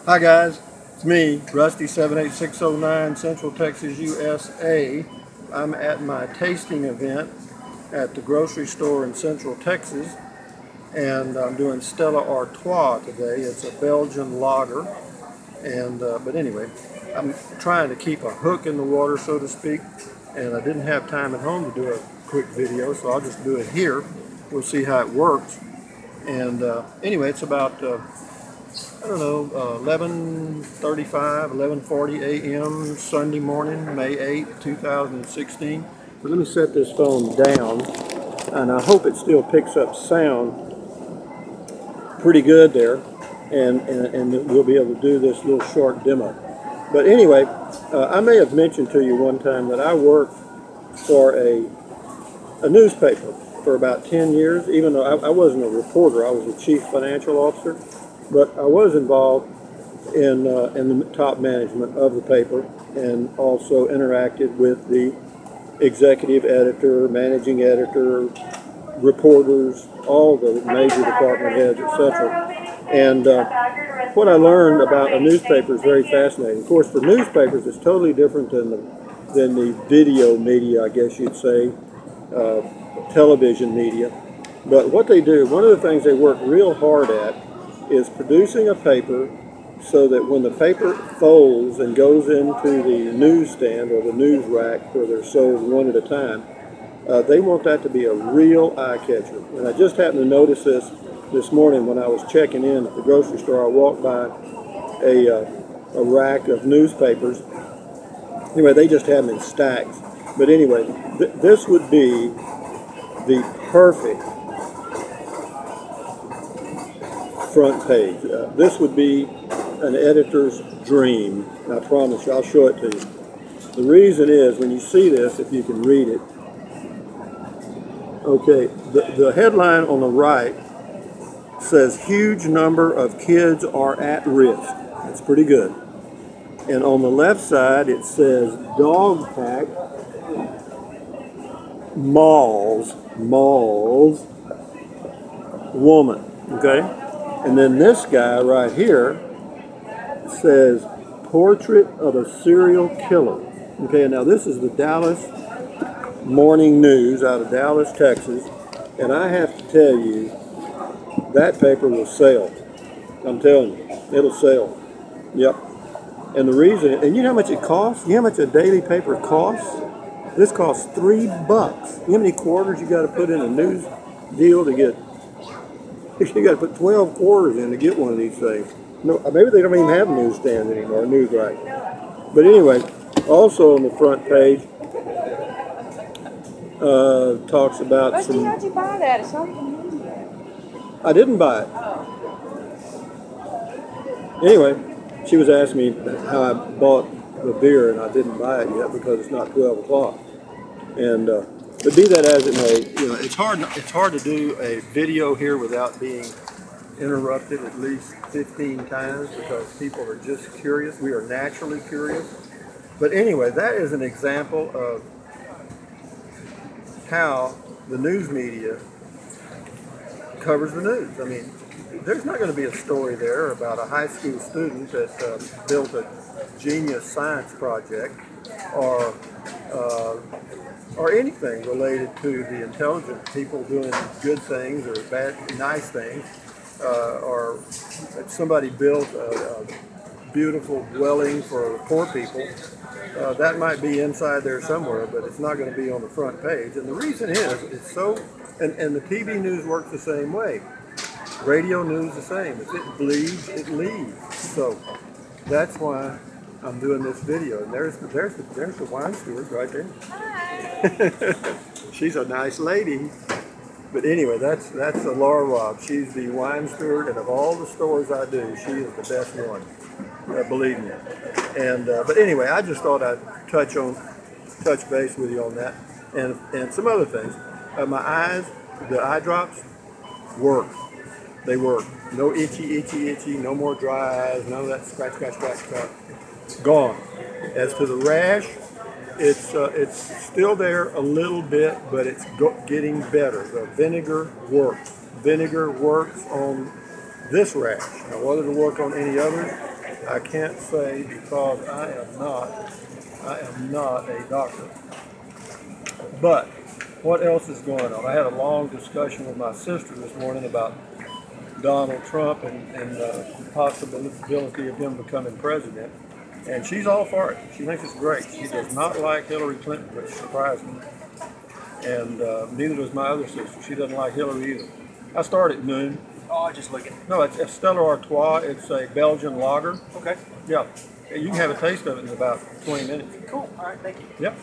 Hi guys, it's me, Rusty78609, Central Texas, USA. I'm at my tasting event at the grocery store in Central Texas, and I'm doing Stella Artois today. It's a Belgian lager, and but anyway, I'm trying to keep a hook in the water, so to speak, and I didn't have time at home to do a quick video, so I'll just do it here. We'll see how it works. And anyway, it's about I don't know, 11:35, 11:40 a.m. Sunday morning, May 8th, 2016. But let me set this phone down, and I hope it still picks up sound pretty good there, and we'll be able to do this little short demo. But anyway, I may have mentioned to you one time that I worked for a newspaper for about 10 years, even though I wasn't a reporter. I was the chief financial officer. But I was involved in the top management of the paper, and also interacted with the executive editor, managing editor, reporters, all the major department heads, etc. And what I learned about a newspaper is very fascinating. Of course, for newspapers, it's totally different than the video media, I guess you'd say, television media. But what they do, one of the things they work real hard at is producing a paper so that when the paper folds and goes into the newsstand or the news rack where they're sold one at a time, they want that to be a real eye catcher. And I just happened to notice this morning when I was checking in at the grocery store. I walked by a rack of newspapers. Anyway, they just have them in stacks. But anyway, this would be the perfect front page. This would be an editor's dream. I promise you, I'll show it to you. The reason is, when you see this, if you can read it, okay, the headline on the right says huge number of kids are at risk. That's pretty good. And on the left side it says dog pack mauls woman. Okay? And then this guy right here says portrait of a serial killer. Okay, now this is the Dallas Morning News out of Dallas, Texas. And I have to tell you, that paper will sell. I'm telling you, it'll sell. Yep. And the reason, and you know how much it costs? You know how much a daily paper costs? This costs $3. You know how many quarters you got to put in a news deal to get? You got to put 12 quarters in to get one of these things. No, maybe they don't even have newsstands anymore, news rack. But anyway, also on the front page, talks about Rusty, how'd you buy that? It's not even in there. I didn't buy it. Anyway, she was asking me how I bought the beer, and I didn't buy it yet because it's not 12 o'clock. And but be that as it may, you know, it's hard to do a video here without being interrupted at least 15 times because people are just curious. We are naturally curious. But anyway, that is an example of how the news media covers the news. I mean, there's not going to be a story there about a high school student that built a genius science project or anything related to the intelligent people doing good things or nice things, or somebody built a beautiful dwelling for poor people. That might be inside there somewhere, but it's not going to be on the front page. And the reason is, it's so, and the TV news works the same way. Radio news the same. If it bleeds, it leads. So that's why I'm doing this video. And there's the wine steward right there. Hi. She's a nice lady. But anyway, that's Laura Robb. She's the wine steward, and of all the stores I do, she is the best one. Believe me. And but anyway, I just thought I'd touch base with you on that, and some other things. My eyes, the eye drops, work. They work. No itchy. No more dry eyes. None of that scratch. Gone. As to the rash, it's still there a little bit, but it's getting better. The vinegar works. Vinegar works on this rash. Now, whether it'll work on any others, I can't say because I am not a doctor. But what else is going on? I had a long discussion with my sister this morning about Donald Trump and the possibility of him becoming president. And she's all for it. She thinks it's great. She does not like Hillary Clinton, which surprised me. And neither does my other sister. She doesn't like Hillary either. I started at noon. Oh, just looking. No, it's Stella Artois. It's a Belgian lager. Okay. Yeah. You can have a taste of it in about 20 minutes. Cool. All right. Thank you. Yep.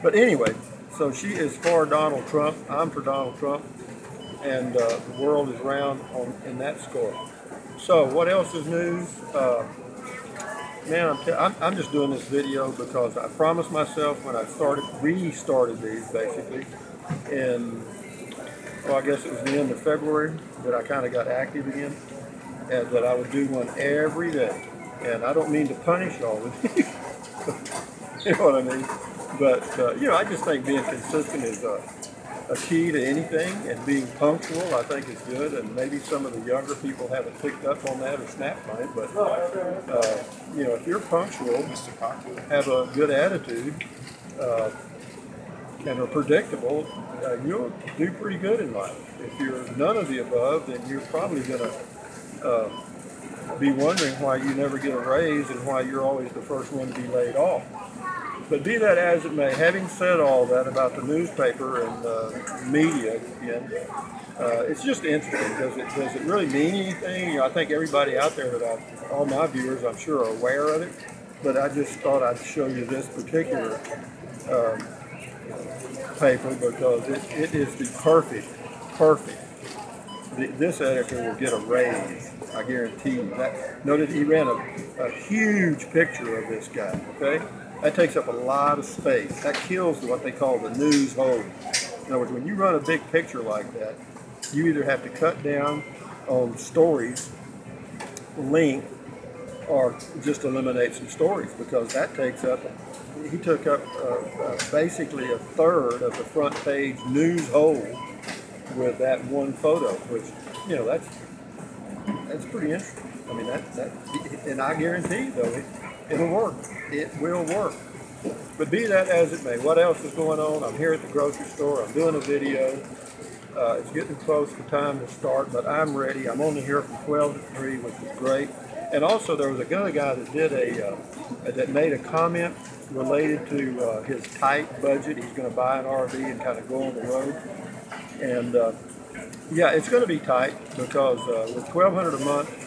But anyway, so she is for Donald Trump. I'm for Donald Trump. And the world is round in that score. So what else is news? Man, I'm just doing this video because I promised myself when I restarted these basically in, well, I guess it was the end of February that I kind of got active again, and that I would do one every day. And I don't mean to punish y'all with you, you know what I mean? But, I just think being consistent is a key to anything, and being punctual I think is good, and maybe some of the younger people haven't picked up on that or snapped on it, but if you're punctual, have a good attitude, and are predictable, you'll do pretty good in life. If you're none of the above, then you're probably going to be wondering why you never get a raise and why you're always the first one to be laid off. But be that as it may, having said all that about the newspaper and media again, it's just interesting. Does it really mean anything? I think everybody out there all my viewers, I'm sure, are aware of it. But I just thought I'd show you this particular paper because it is the perfect. This editor will get a raise, I guarantee you. Notice he ran a huge picture of this guy. Okay. That takes up a lot of space. That kills what they call the news hole. In other words, when you run a big picture like that, you either have to cut down on stories, length, or just eliminate some stories, because that takes up, he took up basically a third of the front page news hole with that one photo, which, that's pretty interesting. I mean, and I guarantee, though, it'll work. It will work. But be that as it may, what else is going on? I'm here at the grocery store. I'm doing a video. It's getting close to time to start, but I'm ready. I'm only here from 12 to 3, which is great. And also, there was another guy that did that made a comment related to his tight budget. He's going to buy an RV and kind of go on the road. And it's going to be tight because with $1,200 a month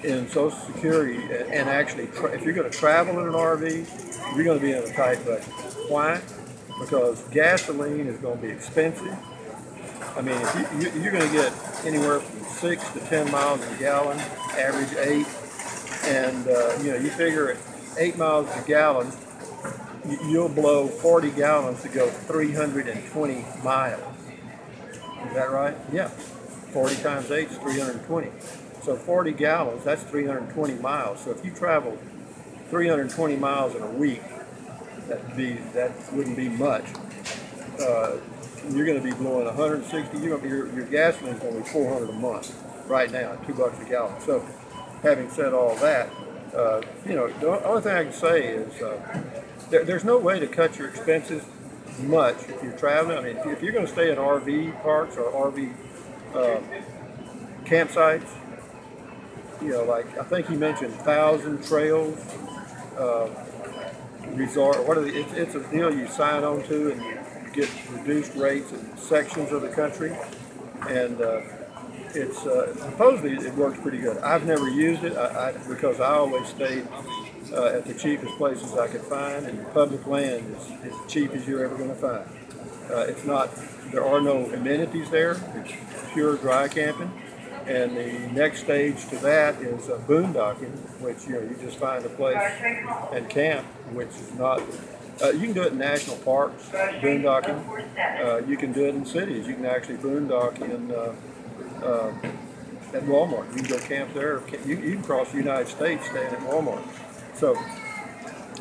in Social Security, and actually, if you're going to travel in an RV, you're going to be in a tight budget. Why? Because gasoline is going to be expensive. I mean, if you're going to get anywhere from 6 to 10 miles a gallon, average 8, and you figure at 8 miles a gallon, you'll blow 40 gallons to go 320 miles. Is that right? Yeah. 40 times 8 is 320. So 40 gallons, that's 320 miles. So if you travel 320 miles in a week, that wouldn't be much. You're going to be blowing 160. Your gasoline is going to be $400 a month right now, $2 a gallon. So, having said all that, the only thing I can say is there's no way to cut your expenses much if you're traveling. I mean, if you're going to stay at RV parks or RV campsites, like I think he mentioned Thousand Trails Resort. It's a deal you sign on to, and you get reduced rates in sections of the country, and it's supposedly it works pretty good. I've never used it because I always stayed at the cheapest places I could find, and public land is as cheap as you're ever going to find. There are no amenities there. It's pure dry camping. And the next stage to that is boondocking, which you just find a place and camp, which is not. You can do it in national parks, boondocking. You can do it in cities. You can actually boondock at Walmart. You can go camp there. You can cross the United States staying at Walmart. So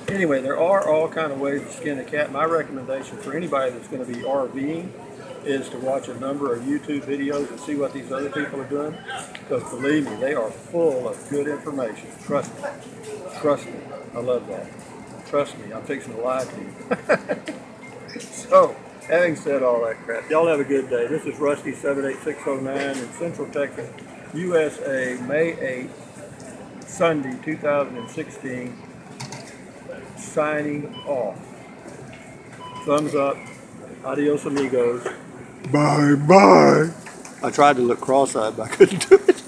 anyway, there are all kind of ways to skin a cat. My recommendation for anybody that's going to be RVing is to watch a number of YouTube videos and see what these other people are doing. Because believe me, they are full of good information. Trust me. Trust me. I love that. Trust me, I'm fixing to lie to you. So, having said all that crap, y'all have a good day. This is Rusty 78609 in Central Texas, USA, May 8th, Sunday, 2016, signing off. Thumbs up. Adios, amigos. Bye-bye. I tried to look cross-eyed, but I couldn't do it.